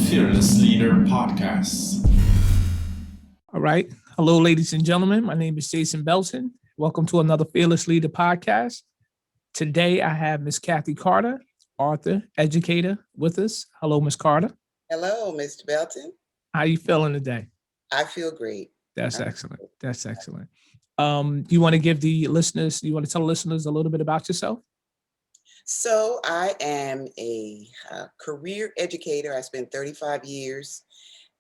Fearless Leader Podcast. All right. Hello, ladies and gentlemen. My name is Jason Belton. Welcome to another Fearless Leader Podcast. Today, I have Miss Kathy Carter, author, educator, with us. Hello, Miss Carter. Hello, Mr. Belton. How you feeling today? I feel great. That's excellent. That's excellent. You want to give the listeners, you want to tell the listeners a little bit about yourself? So I am a career educator. I spent 35 years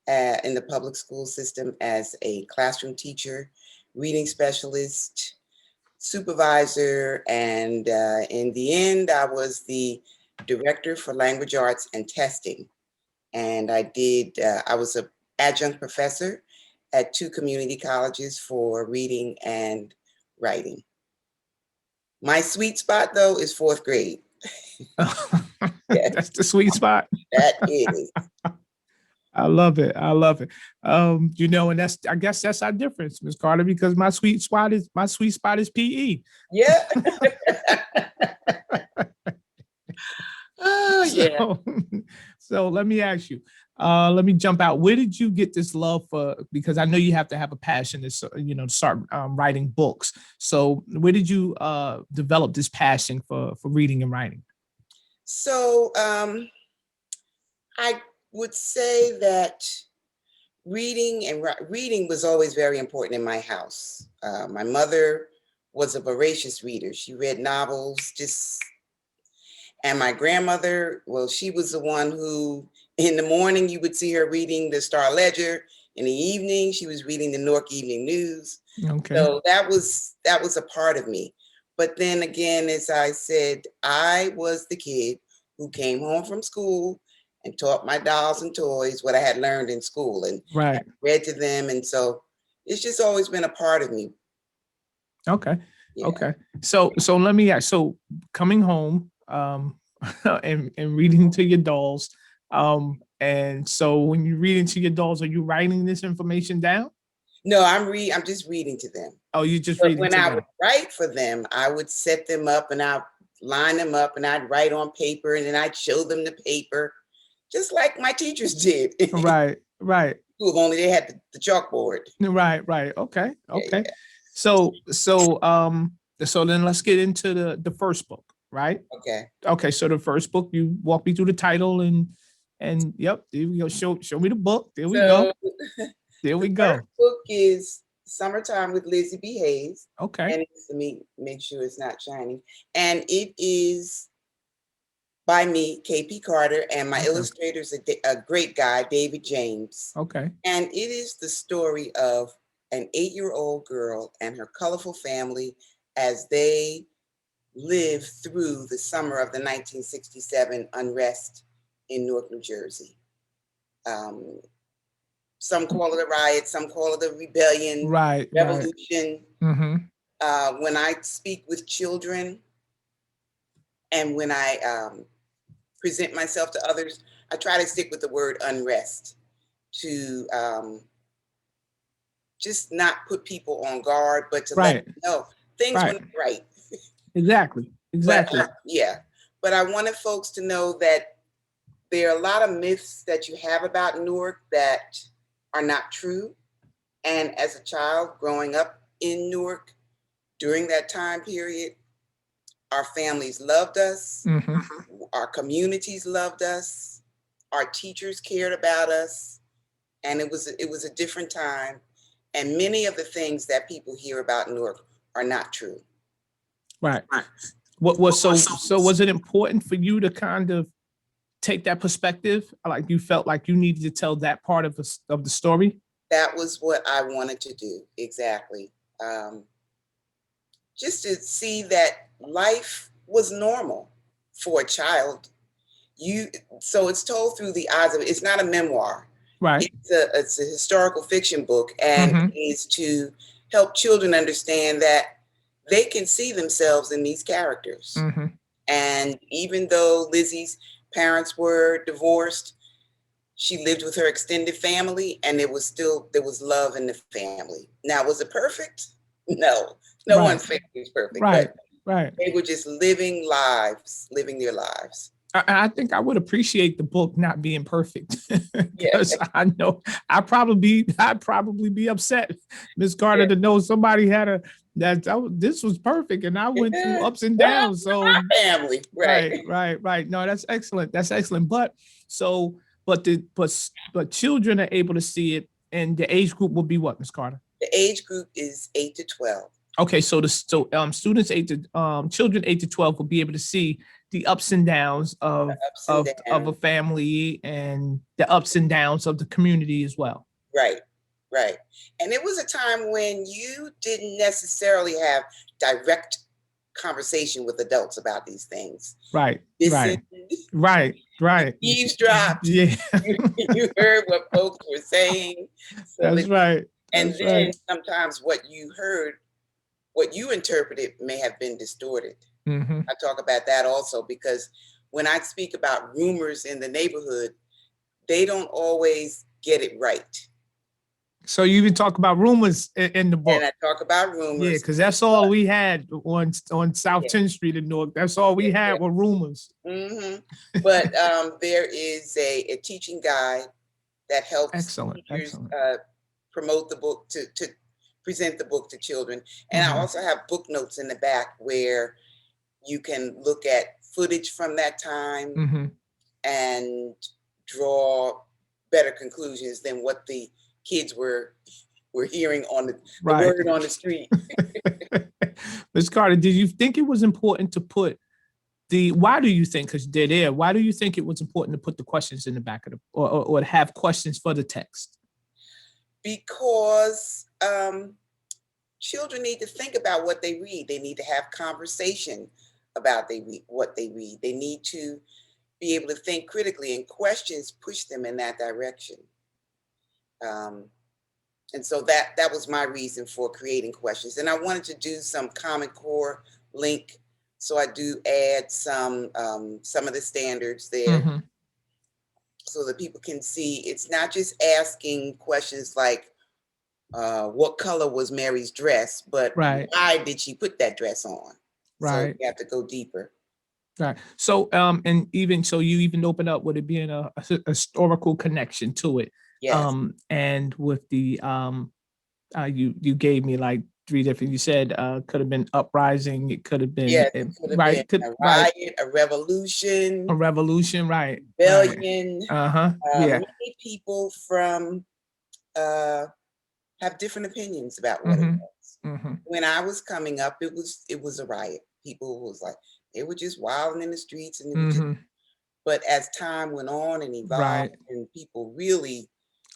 in the public school system as a classroom teacher, reading specialist, supervisor, and in the end, I was the director for language arts and testing. And I was an adjunct professor at 2 community colleges for reading and writing. My sweet spot, though, is 4th grade. Yes. That's the sweet spot. That is. I love it. I love it. And I guess that's our difference, Ms. Carter, because my sweet spot is PE. Yeah. Oh, yeah. So let me ask you, let me jump out. Where did you get this love for, because I know you have to have a passion to, start writing books. So where did you develop this passion for reading and writing? So I would say that reading was always very important in my house. My mother was a voracious reader. She read novels, and my grandmother, well, she was the one who, in the morning, you would see her reading the Star Ledger. In the evening, she was reading the Newark Evening News. Okay. So that was a part of me. But then again, as I said, I was the kid who came home from school and taught my dolls and toys what I had learned in school and Right. read to them. And so it's just always been a part of me. Okay. Yeah. Okay. So let me ask, so coming home and reading to your dolls, and so when you read into your dolls, are you writing this information down? No, I'm just reading to them. Oh, you just But reading when to I them. would write for them, I would set them up and I'd line them up and I'd write on paper and then I'd show them the paper, just like my teachers did. Right. School, only they had the chalkboard. Right. Okay. Yeah. So then let's get into the first book, right? Okay. So the first book, you walk me through the title and yep, there we go. Show me the book. There we go. There we go. First book is Summertime with Lizzie B. Hayes. Okay. And let me make sure it's not shining. And it is by me, KP Carter, and my illustrator is a great guy, David James. Okay. And it is the story of an 8-year-old girl and her colorful family as they live through the summer of the 1967 unrest in Newark, New Jersey. Some call it a riot, some call it a rebellion, revolution. Right. Mm-hmm. When I speak with children and when I present myself to others, I try to stick with the word unrest to just not put people on guard, but to let them know things were not right. Exactly. But I wanted folks to know that there are a lot of myths that you have about Newark that are not true. And as a child growing up in Newark during that time period, our families loved us. Mm-hmm. Our communities loved us. Our teachers cared about us. And it was a different time. And many of the things that people hear about Newark are not true. Right. What was so was it important for you to kind of take that perspective? Like you felt like you needed to tell that part of the story? That was what I wanted to do. Exactly. Just to see that life was normal for a child. So it's told through the eyes of, it's not a memoir. Right. It's a historical fiction book, and it is to help children understand that they can see themselves in these characters. Mm-hmm. And even though Lizzie's parents were divorced, she lived with her extended family, and there was love in the family. Now, was it perfect? No one's family is perfect. Right. They were just living their lives. I think I would appreciate the book not being perfect Yeah. because I know I'd probably be upset, Miss Carter, to know somebody had this was perfect and I went through ups and Well, downs. So family, right? right. No, that's excellent. That's excellent. But so, but children are able to see it, and the age group will be what, Miss Carter? The age group is 8 to 12. Okay, so students children 8 to 12 will be able to see the ups and downs The ups and of a downs. family and the ups and downs of the community as well. Right, right. And it was a time when you didn't necessarily have direct conversation with adults about these things. Right, Listened, right. eavesdropped, Yeah, you heard what folks were saying. So that's right. and That's then right. sometimes what you heard, what you interpreted may have been distorted. Hmm. I talk about that also because when I speak about rumors in the neighborhood, they don't always get it right. So you even talk about rumors in the And book. I talk about Yeah, rumors. because that's all we had on South Yeah, 10th Street in Newark. That's all we yeah, had were rumors. yeah. But there is a teaching guide that helps Excellent, teachers excellent. promote the book to present the book to children. And I Hmm. also have book notes in the back where you can look at footage from that time Hmm. and draw better conclusions than what the kids were hearing on the Right. word on the street. Ms. Carter, did you think it was important to put why do you think, because they're there, why do you think it was important to put the questions in the back of or to have questions for the text? Because children need to think about what they read. They need to have conversation about what they read. They need to be able to think critically, and questions push them in that direction. Um, and so that was my reason for creating questions. And I wanted to do some Common Core link, so I do add some of the standards there, Hmm. so that people can see it's not just asking questions like what color was Mary's dress, but Right, why did she put that dress on? So right, you have to go deeper. right. So, and even so, you even open up with it being a historical connection to it. Yes, And with the you gave me like three different. You said could have been uprising. It could have been yes, it could have been right. Could a right riot, a revolution, a revolution. Right, right. rebellion. Uh-huh. Yeah. Many people from uh, have different opinions about what it Mm-hmm. was. Mm-hmm. When I was coming up, it was a riot. People was like, they were just wilding in the streets, and it was just. Mm-hmm. But as time went on and evolved, Right. and people really,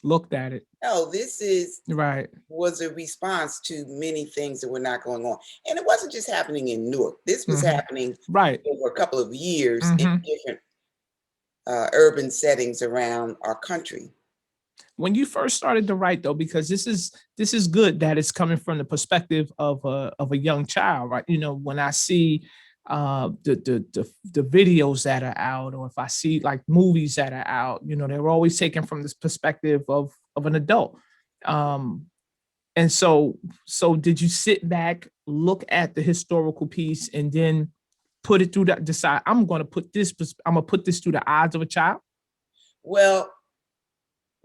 Looked at it. no, this Right. was a response to many things that were not going on. And it wasn't just happening in Newark. This was Mm-hmm. happening Right. over a couple of years in Mm-hmm. different urban settings around our country. When you first started to write, though, because this is good that it's coming from the perspective of a young child, right? You know, when I see the videos that are out, or if I see like movies that are out, you know, they're always taken from this perspective of an adult. Um, and so did you sit back, look at the historical piece, and then put it through that, decide I'm gonna put this through the eyes of a child? Well,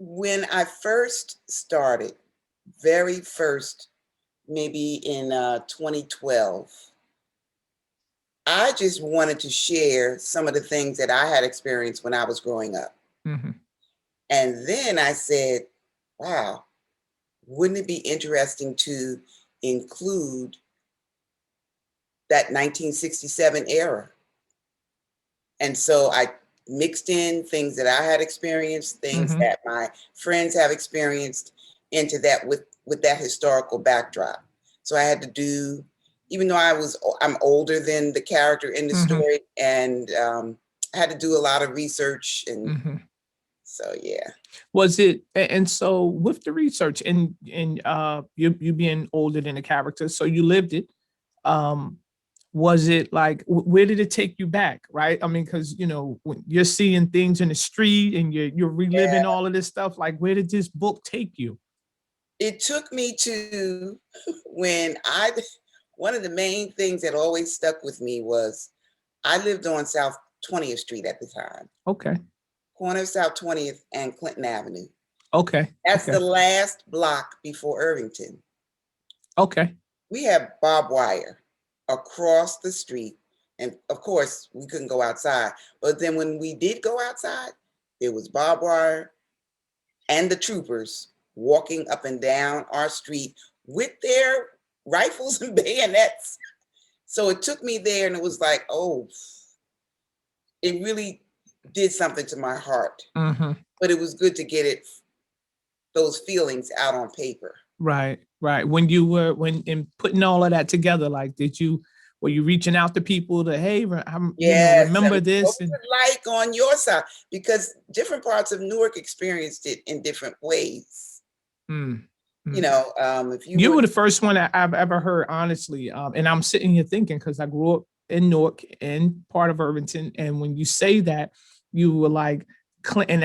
when I first started, very first, maybe in 2012, I just wanted to share some of the things that I had experienced when I was growing up. Mm-hmm. And then I said, wow, wouldn't it be interesting to include that 1967 era? And so I mixed in things that I had experienced, things Mm-hmm. that my friends have experienced into that with that historical backdrop. So I had to do, even though I'm older than the character in the Mm-hmm. story, and I had to do a lot of research, and Mm-hmm. so yeah. Was it, and so with the research and you being older than the character, so you lived it. Um, was it like where did it take you back? Right. I mean, because you know, when you're seeing things in the street and you're reliving Yeah, all of this stuff, like where did this book take you? it took me to when I one of the main things that always stuck with me was I lived on 20th Street at the time. Okay. Corner of South 20th and Clinton Avenue. Okay. That's okay. the last block before Irvington. Okay. We had barbed wire across the street. And of course, we couldn't go outside. But then when we did go outside, there was barbed wire and the troopers walking up and down our street with their rifles and bayonets. So it took me there and it was like, oh, it really did something to my heart. Mm-hmm. But it was good to get those feelings out on paper. Right. When in putting all of that together, like, were you reaching out to people to, hey, remember this? What was it like on your side? Because different parts of Newark experienced it in different ways. You know, if you were the first one that I've ever heard, honestly. And I'm sitting here thinking, because I grew up in Newark and part of Irvington. And when you say that, you were like, and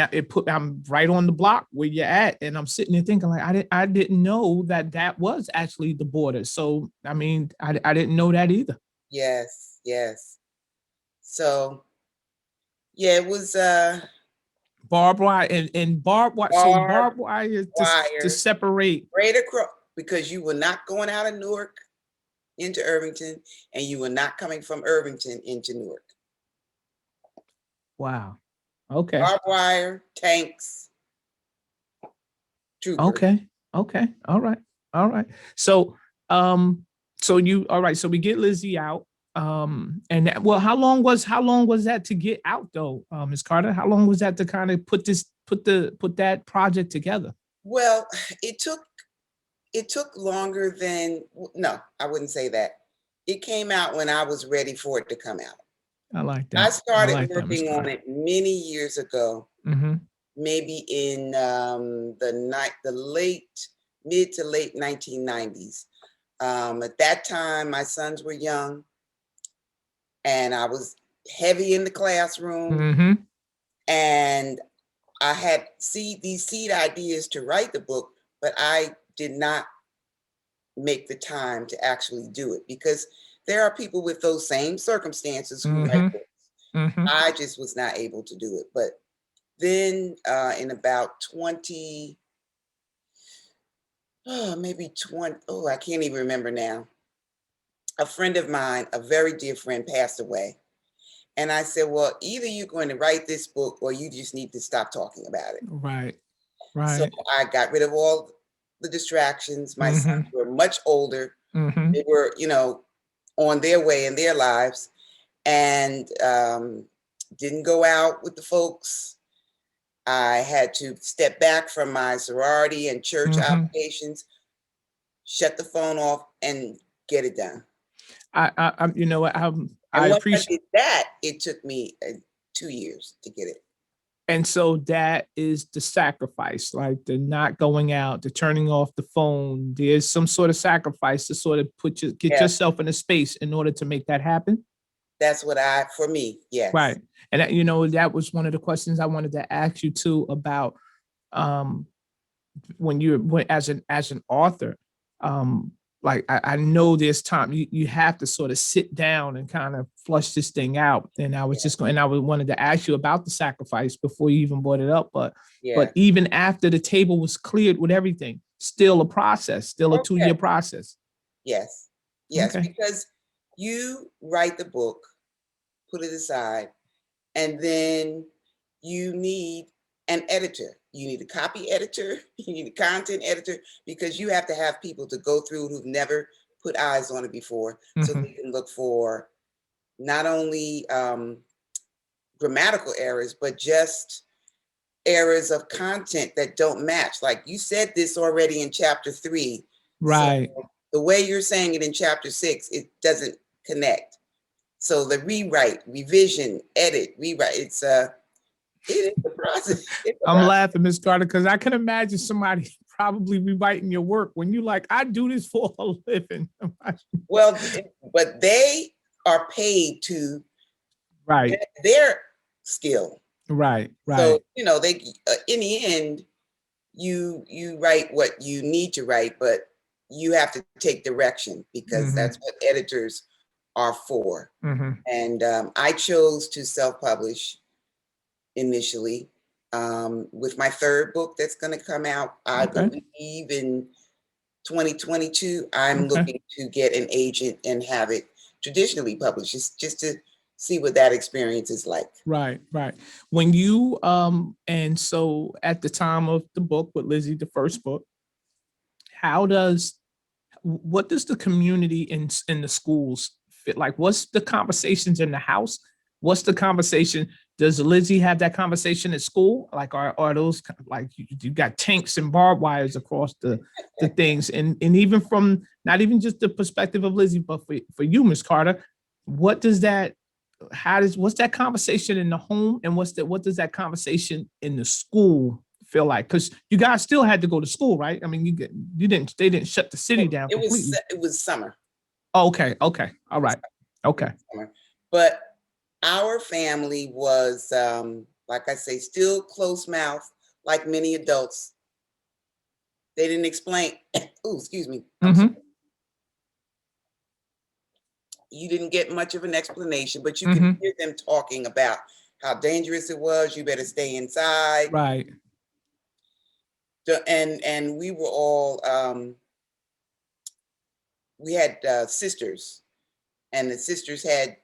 I'm right on the block where you're at, and I'm sitting there thinking, like, I didn't know that was actually the border. So I mean, I didn't know that either. Yes. So yeah, it was barbed wire and barbed wire. So barbed wire to separate right across, because you were not going out of Newark into Irvington, and you were not coming from Irvington into Newark. Wow. Okay. Barbed wire, tanks, troopers. Okay. All right. So, so we get Lizzie out. And how long was that to get out though, Ms. Carter? How long was that to kind of put that project together? Well, it took longer than, no, I wouldn't say that. It came out when I was ready for it to come out. I like that. I started working on it many years ago, maybe in the mid to late 1990s. At that time, my sons were young, and I was heavy in the classroom, and I had these seed ideas to write the book, but I did not make the time to actually do it, because there are people with those same circumstances who write books. I just was not able to do it. But then in about I can't even remember now. A friend of mine, a very dear friend, passed away. And I said, well, either you're going to write this book or you just need to stop talking about it. Right. So I got rid of all the distractions. My sons were much older. They were, on their way in their lives, and didn't go out with the folks. I had to step back from my sorority and church obligations, shut the phone off, and get it done. I once I did that, it took me 2 years to get it. And so that is the sacrifice, like the not going out, the turning off the phone. There's some sort of sacrifice to sort of get yourself in a space in order to make that happen. That's for me, yes. Right. And that was one of the questions I wanted to ask you too about when as an author, like I know there's time you have to sort of sit down and kind of flush this thing out. And I was wanted to ask you about the sacrifice before you even brought it up. But even after the table was cleared with everything, still a process, still a 2-year process. Yes. Because you write the book, put it aside, and then you need an editor. You need a copy editor, you need a content editor, because you have to have people to go through who've never put eyes on it before, so they can look for not only grammatical errors, but just errors of content that don't match. Like, you said this already in chapter 3. Right. So the way you're saying it in chapter 6, it doesn't connect. So the rewrite, revision, edit, rewrite, it is the process. I'm laughing, Ms. Carter, because I can imagine somebody probably rewriting your work when you like, I do this for a living. Well, but they are paid to their skill. Right. So, they in the end, you write what you need to write, but you have to take direction, because that's what editors are for. Mm-hmm. And I chose to self-publish initially with my third book that's going to come out, I Okay. believe, in 2022. I'm Okay. looking to get an agent and have it traditionally published, just to see what that experience is like. Right, right. When you and so at the time of the book with Lizzie, the first book, how does what does the community in the schools fit like? What's the conversations in the house? What's the conversation? Does Lizzie have that conversation at school? Like, are those like you got tanks and barbed wires across the things, and even from not even just the perspective of Lizzie, but for you, Miss Carter, what does that? What's that conversation in the home, and what does that conversation in the school feel like? Because you guys still had to go to school, right? I mean, they didn't shut the city down completely. It was summer. Oh, okay, okay, all right, okay. Summer. But our family was, like I say, still close mouth, like many adults. They didn't explain. Oh, excuse me. Mm-hmm. You didn't get much of an explanation, but you Mm-hmm. could hear them talking about how dangerous it was. You better stay inside. Right. And we were all, we had sisters, and the sisters had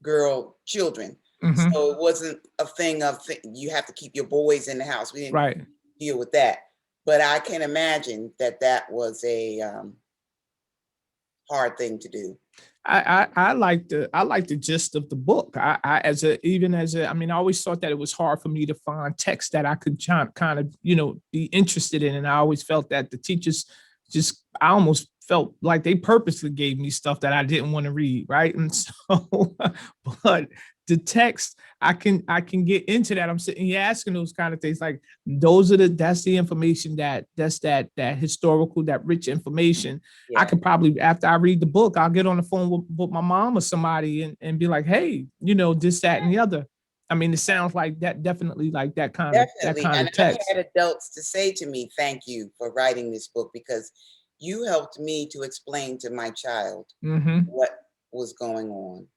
girl children. Mm-hmm. So it wasn't a thing of you have to keep your boys in the house. We didn't Right. deal with that. But I can imagine that was a hard thing to do. I like the gist of the book. I as a even as a I mean I always thought that it was hard for me to find text that I could kind of be interested in, and I always felt that the teachers just I almost felt like they purposely gave me stuff that I didn't want to read, right? And so, but the text I can get into that. I'm sitting here asking those kind of things like that's the information that's that historical, that rich information. Yeah. I can probably, after I read the book, I'll get on the phone with my mom or somebody and be like, hey, this, that, and the other. I mean, it sounds like that, definitely like that kind Definitely. of And I've text. had adults to say to me, thank you for writing this book, because you helped me to explain to my child Mm-hmm. what was going on.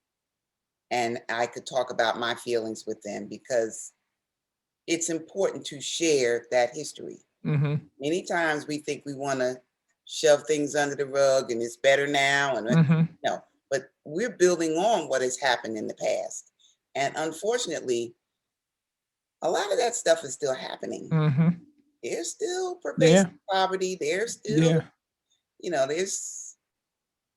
And I could talk about my feelings with them, because it's important to share that history. Mm-hmm. Many times we think we want to shove things under the rug and it's better now. And Mm-hmm. no, but we're building on what has happened in the past. And unfortunately, a lot of that stuff is still happening. Mm-hmm. There's still pervasive poverty. There's still, there's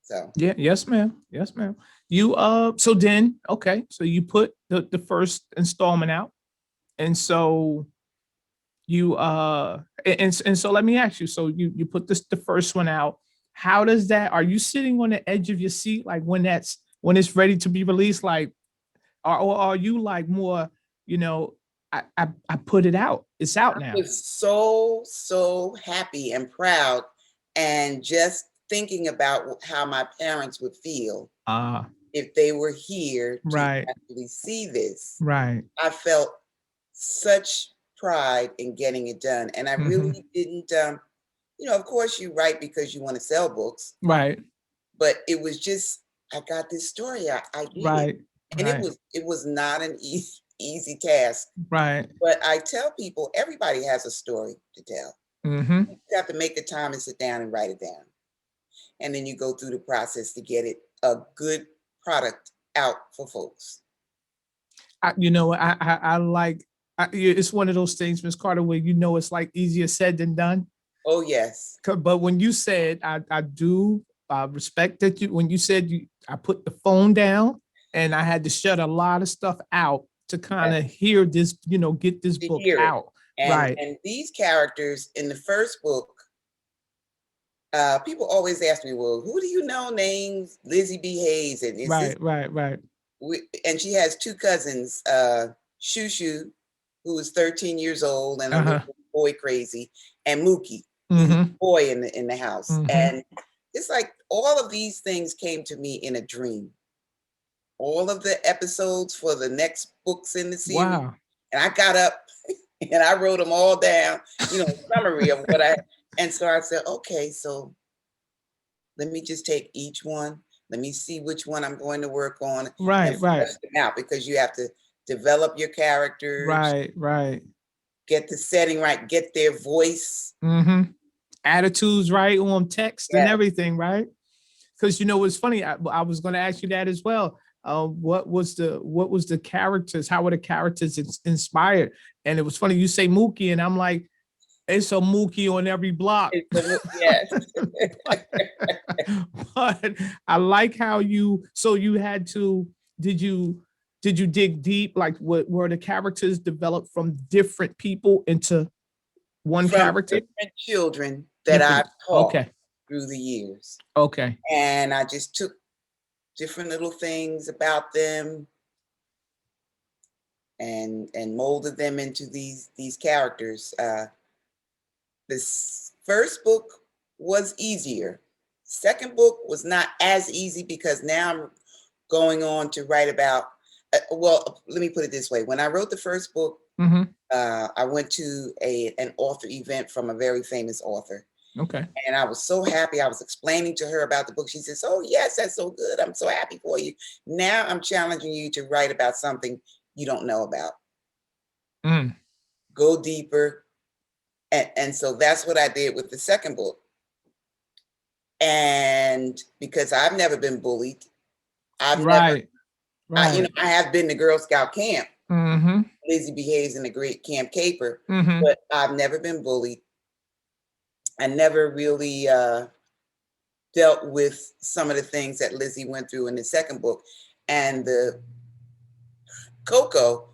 so. Yeah. Yes, ma'am. Yes, ma'am. You so then okay, so you put the first installment out, and so you and so let me ask you, so you put the first one out. How does that, are you sitting on the edge of your seat like when it's ready to be released, like or are you like more, I put it out, it's out now? I was so happy and proud, and just thinking about how my parents would feel if they were here to Right. actually see this. Right. I felt such pride in getting it done. And I really didn't, of course you write because you want to sell books, Right. but it was just, I got this story. I did it. Right. And Right. it was not an easy task. Right. But I tell people, everybody has a story to tell. Mm-hmm. You have to make the time and sit down and write it down. And then you go through the process to get it a good product out for folks. I like, it's one of those things, Miss Carter, where it's like easier said than done. Oh, yes. But when you said, I do respect that when you said I put the phone down and I had to shut a lot of stuff out to kind of hear this, get this book out. Right. And these characters in the first book, people always ask me, well, who do you know named Lizzie B. Hayes? And right. And she has two cousins, Shushu, who is 13 years old and a little boy crazy, and Mookie, he's a boy in the house. And it's like all of these things came to me in a dream. All of the episodes for the next books in the series. Wow. And I got up and I wrote them all down, summary of what and so I said, okay, so let me just take each one. let me see which one I'm going to work on and Right, right, flesh them out, because you have to develop your characters, right, right. get the setting right, get their voice. Mm-hmm. Attitudes right on text and Yeah. everything, right? Because it's funny. I was going to ask you that as well. What was the characters? How were the characters inspired? And it was funny. You say Mookie, and I'm like, it's a Mookie on every block. Yes. but, but I like how you. So you had to. Did you dig deep? Like, what were the characters developed from different people into one From character? different children that Different. I've taught Okay. through the years. Okay. And I just took different little things about them and molded them into these characters. This first book was easier. Second book was not as easy, because now I'm going on to write about, well, let me put it this way. When I wrote the first book, Mm-hmm. I went to an author event from a very famous author. Okay. And I was so happy. I was explaining to her about the book. She says, "Oh, yes, that's so good. I'm so happy for you. Now I'm challenging you to write about something you don't know about. Mm. Go deeper." And so that's what I did with the second book. And because I've never been bullied, I've never, Right. I have been to Girl Scout camp. Mm-hmm. Lizzie behaves in the great Camp Caper, Mm-hmm. but I've never been bullied. I never really dealt with some of the things that Lizzie went through in the second book. And the Coco,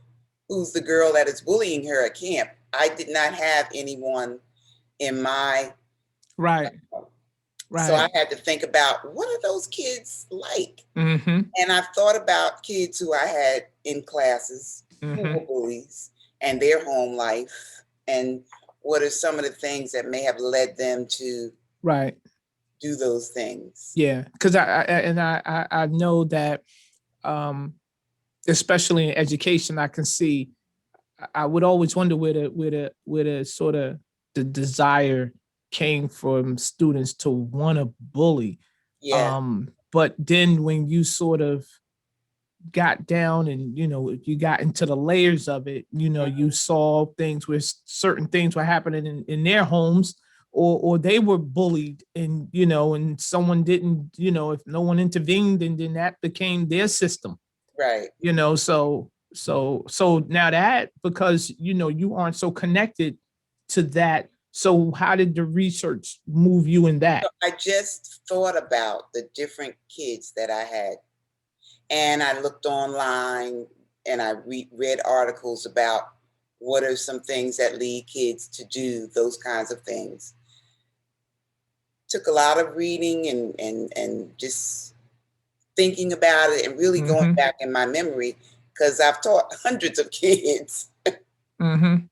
who's the girl that is bullying her at camp, I did not have anyone in my Right. so I Right. had to think about, what are those kids like? Mm-hmm. And I thought about kids who I had in classes who Mm-hmm. were bullies and their home life, and what are some of the things that may have led them to Right. do those things. Yeah. Because I know that, um, especially in education, I can see. I would always wonder where the sort of the desire came from students to want to bully. Yeah, But then when you sort of got down and you got into the layers of it, you saw things where certain things were happening in their homes, or they were bullied, and and someone didn't, if no one intervened, and then that became their system. right. So now that, because you aren't so connected to that, so how did the research move you in that? So I just thought about the different kids that I had, and I looked online and I read articles about what are some things that lead kids to do those kinds of things. Took a lot of reading and just thinking about it, and really going Mm-hmm. back in my memory, because I've taught hundreds of kids. Mm-hmm.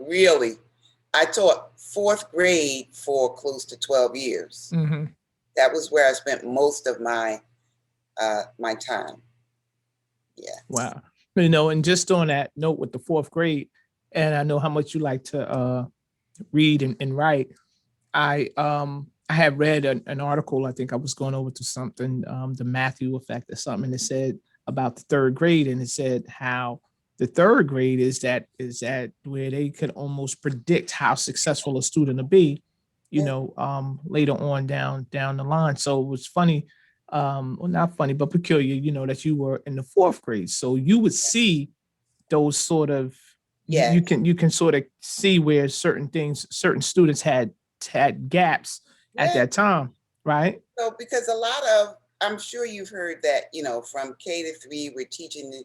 Really, I taught fourth grade for close to 12 years. Mm-hmm. That was where I spent most of my my time. Yeah. Wow. And just on that note with the fourth grade, and I know how much you like to read and write. I had read an article. I think I was going over to something, the Matthew effect or something, and it said about the third grade, and it said how the third grade is that where they could almost predict how successful a student will be, later on down the line. So it was funny, well, not funny, but peculiar, that you were in the fourth grade. So you would see those sort of, Yeah. you can sort of see where certain students had gaps at Yeah. that time, right? So because I'm sure you've heard that, from K to 3, we're teaching the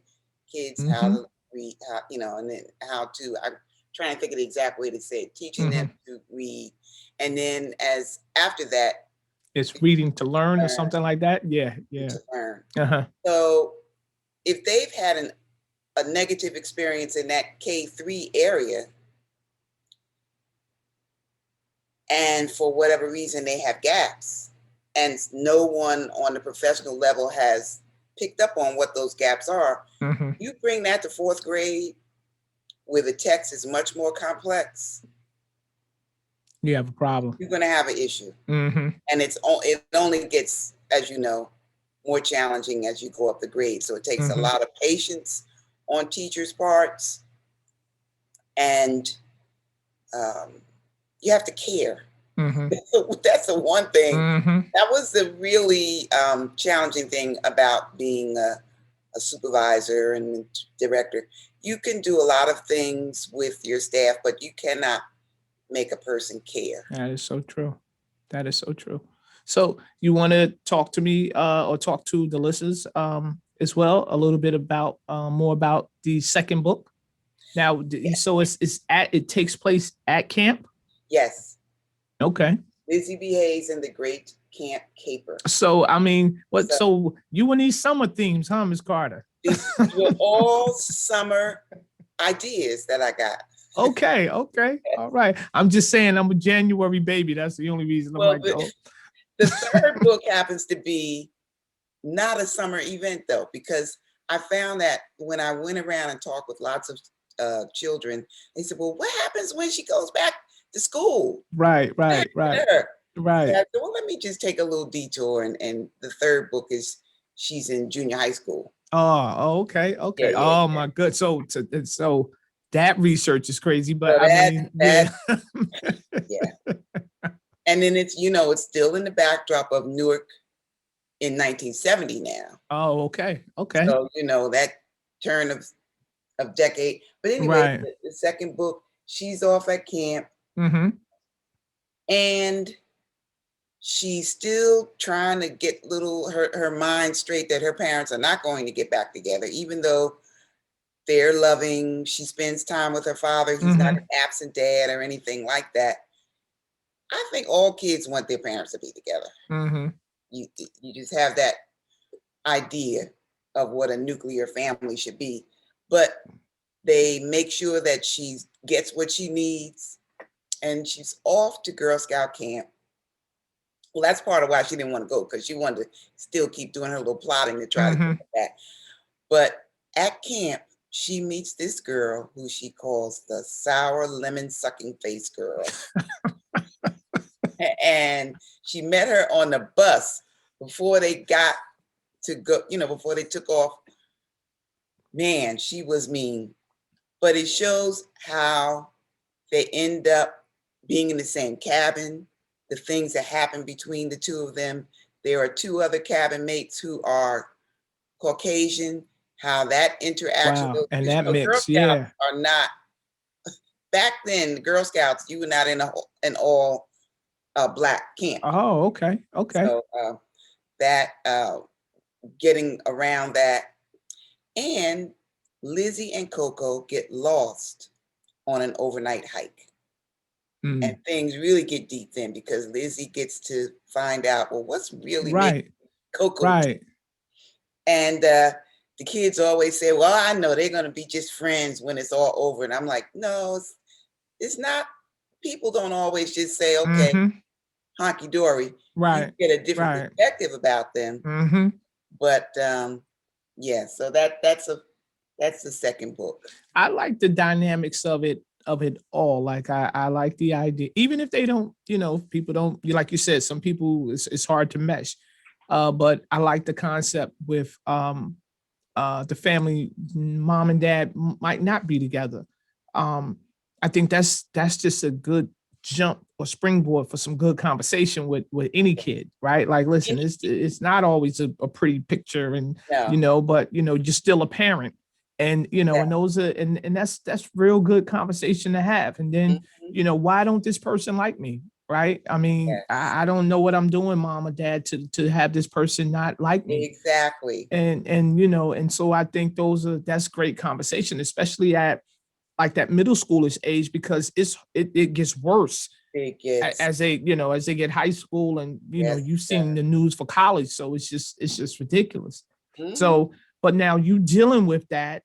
kids how Mm-hmm. to read, and then how to, I'm trying to think of the exact way to say it, teaching Mm-hmm. them to read. And then as after that, It's reading to learn or learn, something like that. Yeah, yeah. to learn. Uh-huh. So if they've had a negative experience in that K3 area, and for whatever reason they have gaps, and no one on the professional level has picked up on what those gaps are, Mm-hmm. you bring that to fourth grade where the text is much more complex, You have a problem. you're going to have an issue. Mm-hmm. And it only gets as you know, more challenging as you go up the grade. So it takes a Mhm. lot of patience on teachers' parts, and you have to care. Mhm. That's the one thing. Mhm. That was the really challenging thing about being a supervisor and director. You can do a lot of things with your staff, but you cannot make a person care. That is so true. That is so true. So you want to talk to me or talk to the listeners as well a little bit about more about the second book. Now, Yes. so it takes place at camp. Yes. Okay. Lizzie behaves in the Great Camp Caper. So I mean, what? So So you and these summer themes, huh, Miss Carter? these were all summer ideas that I got. Okay. Okay. All right. I'm just saying, I'm a January baby. That's the only reason I'm Well, like, oh. the third book happens to be not a summer event though, because I found that when I went around and talked with lots of children, they said, well, what happens when she goes back to school? Right. Right. What Right. happened to her? So I Right. said, well, let me just take a little detour. And the third book is she's in junior high school. Oh, okay, Yeah, okay. yeah, Oh yeah. my good. So that research is crazy, but So I mean, that, yeah. yeah. And then it's, it's still in the backdrop of Newark in 1970 now. Oh, okay, okay. So, that turn of decade. But anyway, Right. the second book, she's off at camp Mm-hmm. and she's still trying to get her mind straight that her parents are not going to get back together, even though they're loving. She spends time with her father. He's not Mm-hmm. an absent dad or anything like that. I think all kids want their parents to be together. Mm-hmm. You just have that idea of what a nuclear family should be, but they make sure that she gets what she needs, and she's off to Girl Scout camp. Well, that's part of why she didn't want to go, because she wanted to still keep doing her little plotting to try to Mm-hmm. get her back. But at camp, she meets this girl who she calls the sour lemon sucking face girl. And she met her on the bus before they got to go, before they took off. Man, she was mean. But it shows how they end up being in the same cabin, the things that happen between the two of them. There are two other cabin mates who are Caucasian, how that interaction Wow. goes. And Because that Girl mix, Scouts yeah. are not, back then, Girl Scouts, you were not in an all Black camp. Oh, okay, okay. So that getting around that. And Lizzie and Coco get lost on an overnight hike. And Mm. things really get deep then, because Lizzie gets to find out, well, what's really making Right, Coco tick? right. And the kids always say, well, I know they're going to be just friends when it's all over. And I'm like, no, it's not. People don't always just say, okay, Mm-hmm. honky dory. You Right, get a different right. perspective about them. Mm-hmm. But yeah, so that's the second book. I like the dynamics of it all. Like I like the idea, even if they don't, people don't. Like you said, some people it's hard to mesh. But I like the concept with the family, mom and dad might not be together. Um, I think that's just a good jump or springboard for some good conversation with any kid, right? Like, listen, it's not always a pretty picture, and No. but you're still a parent, and Yeah. and those are and that's real good conversation to have. And then Mhm. why don't this person like me? Right. I mean, Yes. I don't know what I'm doing, mom or dad, to have this person not like me. Exactly. And and so I think that's great conversation, especially at like that middle schoolish age, because it gets worse It gets, as they as they get high school, and yes, you've seen the news for college, so it's just ridiculous. Mhm. So but now you dealing with that,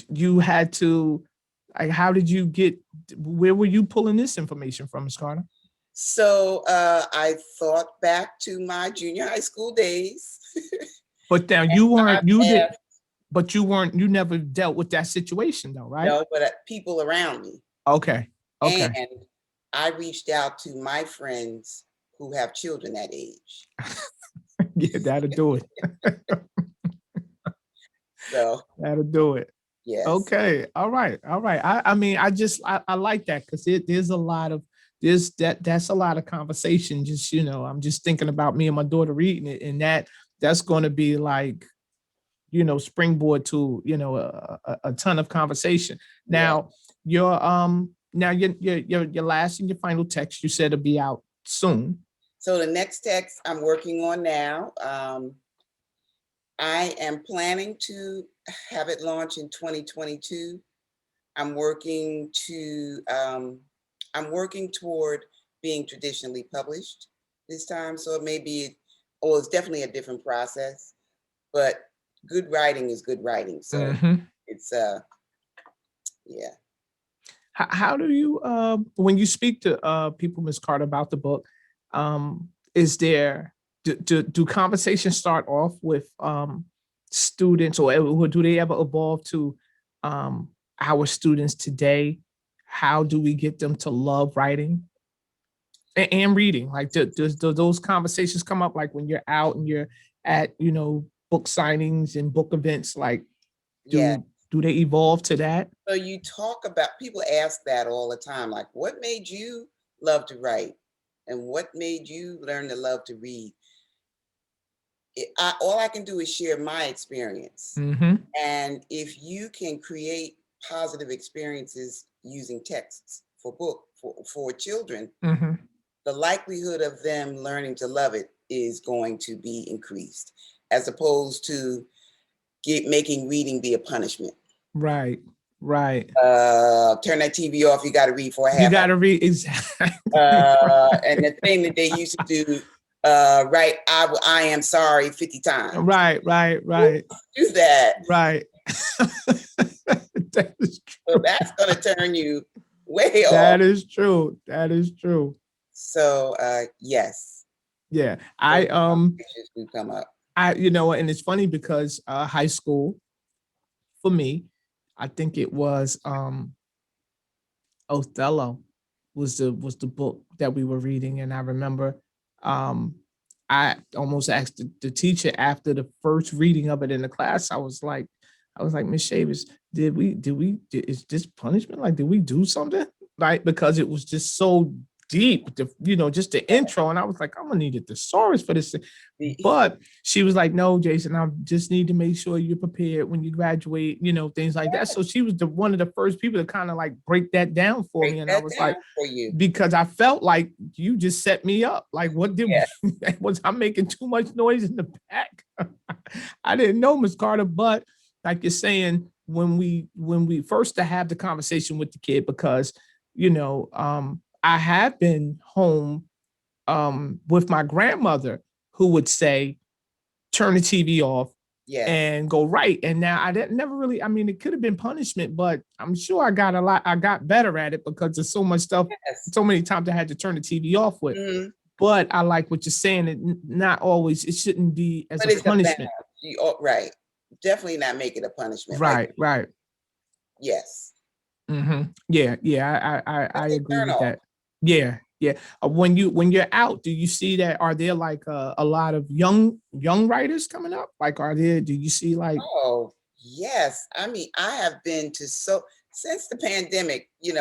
you had to, like, how did you get, where were you pulling this information from, Ms. Carter? So I thought back to my junior high school days. But now I asked, you never dealt with that situation though, right? no, but people around me. Okay. And Okay. I reached out to my friends who have children that age. Yeah, that'll do it. So That'll do it. yes, Okay. All right. All right. I mean, I like that because there's a lot of that's a lot of conversation. Just, I'm just thinking about me and my daughter reading it, and that's going to be like, springboard to, a ton of conversation. yes. Now your last and your final text, you said it'll be out soon. So the next text I'm working on now, I am planning to have it launch in 2022. I'm working to, I'm working toward being traditionally published this time. So it may be, well, it's definitely a different process, but good writing is good writing. So Mhm. it's, yeah. How do you when you speak to people, Ms. Carter, about the book, is there do conversations start off with students, or do they ever evolve to um our students today? How do we get them to love writing and reading? Like, do those conversations come up like when you're out and you're at, book signings and book events? Like, Yeah. do they evolve to that? So you talk about, people ask that all the time, like, what made you love to write? And what made you learn to love to read? All I can do is share my experience. Mm-hmm. And if you can create positive experiences using texts for children, Mm-hmm. the likelihood of them learning to love it is going to be increased, as opposed to making reading be a punishment. Right. Right. Turn that TV off. You got to read for a You half got hour. to read exactly. And the thing that they used to do, write I am sorry 50 times. Right. Right. Right. Do that. Right. That is So true. that's going to turn you way off. That is true. That is true. So yes, Yeah. those conversations do come up. And it's funny because high school for me, I think it was Othello was the book that we were reading, and I remember I almost asked the teacher after the first reading of it in the class. I was like, Miss Shavis, is this punishment? Like, did we do something? Right? Because it was just so deep, just the intro. And I was like, I'm gonna need a thesaurus for this. But she was like, no, Jason, I just need to make sure you're prepared when you graduate, things like that. So she was one of the first people to kind of like break that down for me. Break And I that was down like, for you. because I felt like you just set me up. Like, what did Yeah. was I making too much noise in the back? I didn't know, Miss Carter, but like you're saying, when we first to have the conversation with the kid, because I have been home with my grandmother, who would say, turn the TV off Yes. and go right. And now I didn't never really, I mean, it could have been punishment, but I'm sure I got better at it because there's so much stuff, Yes. so many times I had to turn the TV off with. Mm-hmm. But I like what you're saying. Not always, it shouldn't be as But a it's punishment. right. Definitely not make it a punishment. Right, like, right. yes. Mm-hmm. Yeah, yeah, I That's a agree turn with off. that. Yeah, yeah. When you're out, do you see that? Are there like a lot of young writers coming up? Like, do you see like? Oh, yes. I mean, I have been to since the pandemic, there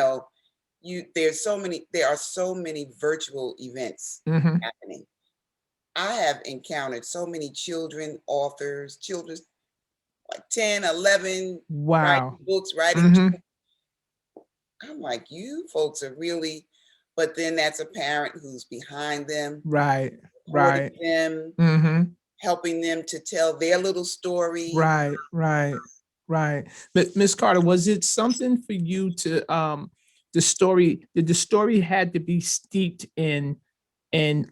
are so many virtual events Mhm. happening. I have encountered so many children like 10, 11, writing Wow. books, writing. Mhm. I'm like, you folks are really, but then that's a parent who's behind them, Right, supporting right. them, Mhm. helping them to tell their little story. Right, right, right. But Miss Carter, was it something for you to did the story had to be steeped in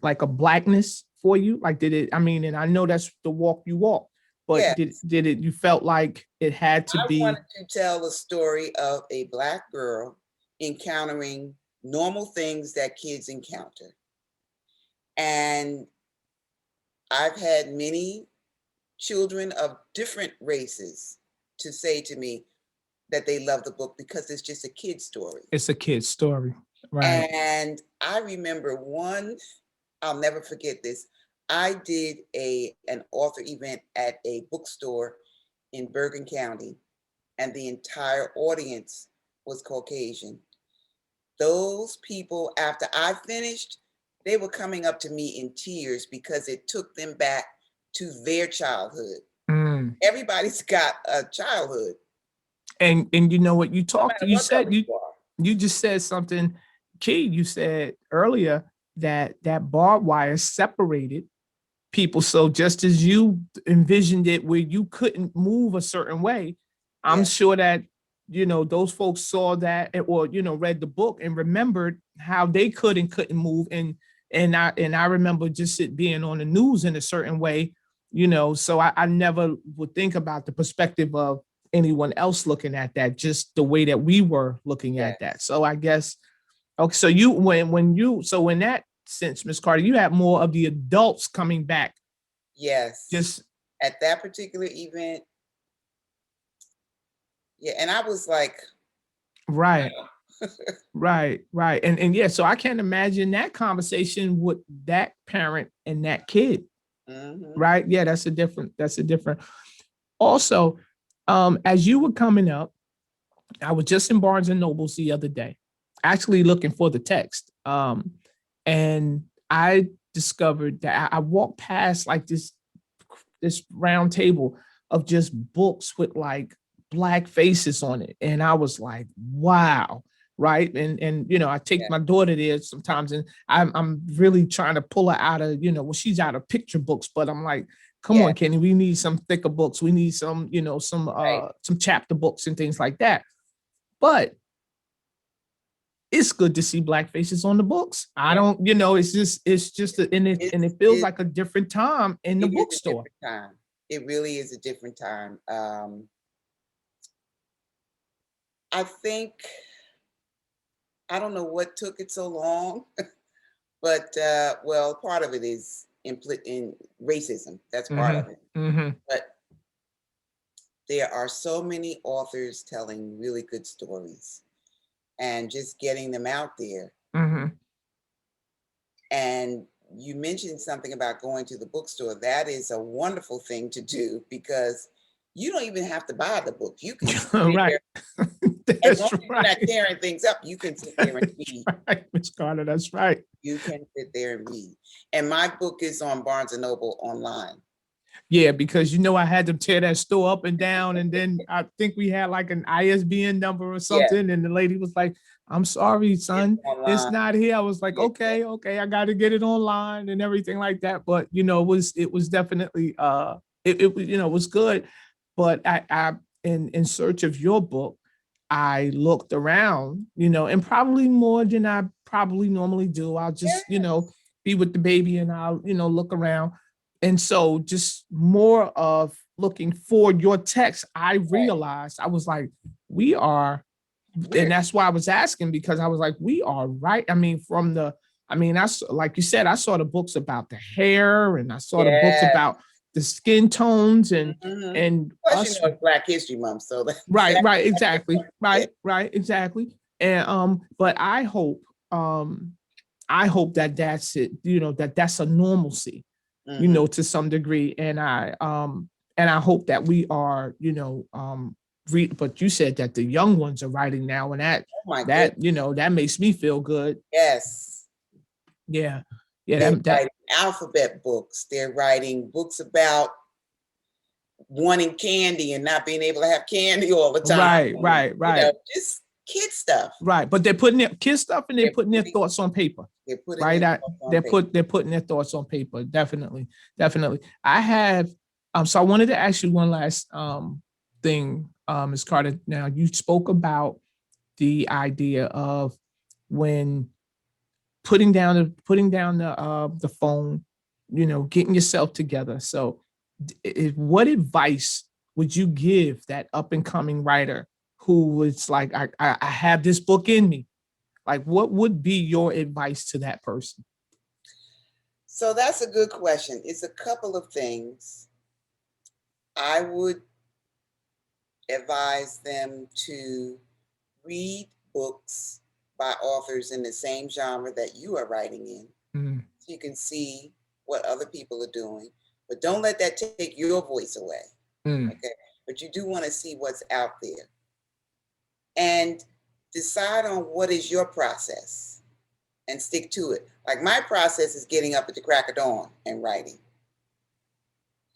like a blackness for you? Like, did it, I mean, and I know that's the walk you walk, but Yes. did it, you felt like it had to I be? wanted to tell the story of a Black girl encountering normal things that kids encounter. And I've had many children of different races to say to me that they love the book because it's just a kid's story. It's a kid's story. Right. And I remember I'll never forget this. I did an author event at a bookstore in Bergen County, and the entire audience was Caucasian. Those people, after I finished, they were coming up to me in tears because it took them back to their childhood. Mm. Everybody's got a childhood, And you know what you no talked, matter you what color said you are. you just said something key. You said earlier that barbed wire separated people. So just as you envisioned it where you couldn't move a certain way, I'm Yeah. sure that, you know, those folks saw that or, you know, read the book and remembered how they could and couldn't move. And I remember just it being on the news in a certain way, you know, so I never would think about the perspective of anyone else looking at that, just the way that we were looking at that. Yes. So I guess, okay, so you, so in that sense, Miss Carter, you have more of the adults coming back. Yes. Just At that particular event. Yeah, and I was like, right, wow. right. And yeah, so I can't imagine that conversation with that parent and that kid. Mhm. Right. Yeah, that's a different. Also, as you were coming up, I was just in Barnes and Nobles the other day, actually looking for the text. And I discovered that I walked past like this round table of just books with like Black faces on it. And I was like, wow. Right. And you know, I take my daughter there sometimes and I'm really trying to pull her out of, you know, well, she's out of picture books, but I'm like, come on, Kenny, we need some thicker books. We need some, you know, some chapter books and things like that. But it's good to see Black faces on the books. I don't, you know, it's just, and it feels like a different time in the bookstore. Time. It really is a different time. I think, I don't know what took it so long, but well, part of it is in racism. That's part of it. But there are so many authors telling really good stories and just getting them out there. And you mentioned something about going to the bookstore. That is a wonderful thing to do because you don't even have to buy the book. You can sit Right. there, as long as you're not tearing things up, you can sit there and read. Right, Miss Carter, that's right. You can sit there and read. And my book is on Barnes and Noble online. Yeah, because you know I had to tear that store up and down, and then I think we had like an ISBN number or something, and the lady was like, "I'm sorry, son, it's not here." I was like, "Okay, I got to get it online and everything like that." But you know, it was definitely it you know, was good. But I in search of your book, I looked around, you know, and probably more than I probably normally do. I'll just, you know, be with the baby and I'll, you know, look around. And so just more of looking for your text, I realized I was like, we are, and that's why I was asking, because I was like, we are right. I mean, like you said, I saw the books about the hair and I saw the books about the skin tones and plus, us, you know, it's Black History Month, so right, exactly. And but I hope that that's it, you know, that's a normalcy, you know, to some degree. And I hope that we are, you know, but you said that the young ones are writing now, and that you know, that makes me feel good. Yes. Yeah. They're writing alphabet books. They're writing books about wanting candy and not being able to have candy all the time. Right. You know, just kid stuff. Right, but they're putting their kid stuff and they're putting their thoughts on paper. They're putting their thoughts on paper. Definitely. I have so I wanted to ask you one last thing, Ms. Carter. Now you spoke about the idea of when putting down the phone, you know, getting yourself together. So what advice would you give that up and coming writer who was like, I have this book in me? Like, what would be your advice to that person? So that's a good question. It's a couple of things. I would advise them to read books by authors in the same genre that you are writing in. So you can see what other people are doing, but don't let that take your voice away. Okay. But you do want to see what's out there and decide on what is your process and stick to it. Like my process is getting up at the crack of dawn and writing.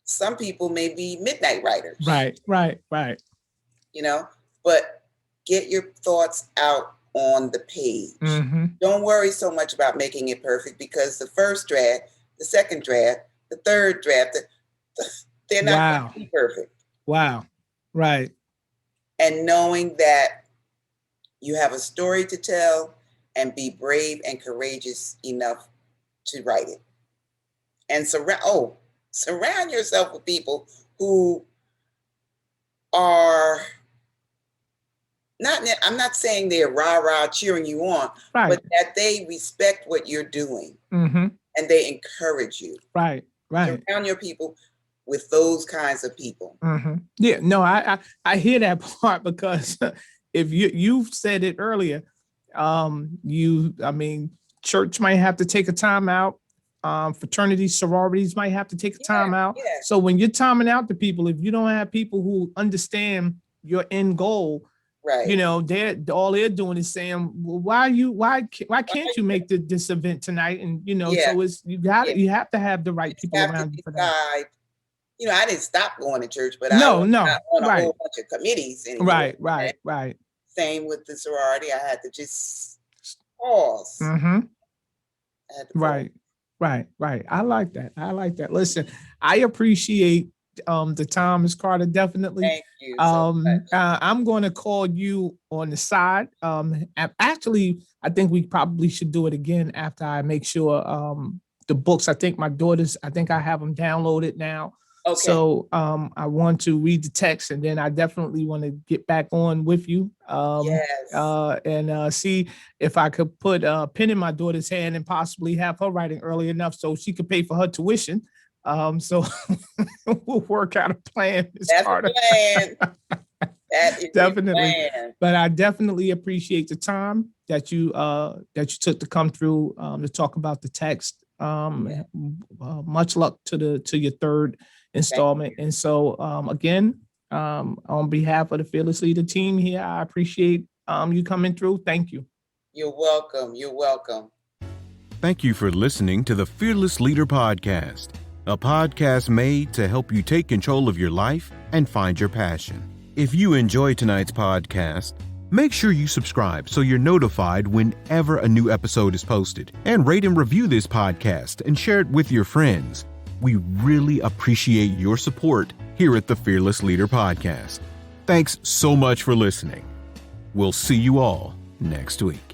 Some people may be midnight writers. Right. You know, but get your thoughts out on the page. Don't worry so much about making it perfect, because the first draft, the second draft, the third draft, they're not going to be perfect. Wow. Right. And knowing that you have a story to tell and be brave and courageous enough to write it. And surround yourself with people who are I'm not saying they're rah-rah cheering you on, but that they respect what you're doing and they encourage you. Right. Surround your people with those kinds of people. Yeah, no, I hear that part, because if you've said it earlier, church might have to take a time out. Fraternities, sororities might have to take a time out. Yeah. So when you're timing out the people, if you don't have people who understand your end goal, right, you know, all they're doing is saying, well, why can't you make this event tonight? And you know, so it's you have to have the right people around you for that. You know, I didn't stop going to church, but I was not on a whole bunch of committees anymore. Right. Same with the sorority. I had to just pause. Right. I like that. Listen, I appreciate the time, Ms. Carter, definitely. Thank you so much. I'm going to call you on the side. Actually, I think we probably should do it again after I make sure the books, I think I have them downloaded now. Okay. So I want to read the text, and then I definitely want to get back on with you. And see if I could put a pen in my daughter's hand and possibly have her writing early enough so she could pay for her tuition. So we'll work out a plan. That's a plan. That is definitely. Plan. But I definitely appreciate the time that you took to come through to talk about the text. Much luck to your third installment. And so again, on behalf of the Fearless Leader team here, I appreciate you coming through. Thank you. You're welcome. Thank you for listening to the Fearless Leader Podcast, a podcast made to help you take control of your life and find your passion. If you enjoyed tonight's podcast, make sure you subscribe so you're notified whenever a new episode is posted, and rate and review this podcast and share it with your friends. We really appreciate your support here at the Fearless Leader Podcast. Thanks so much for listening. We'll see you all next week.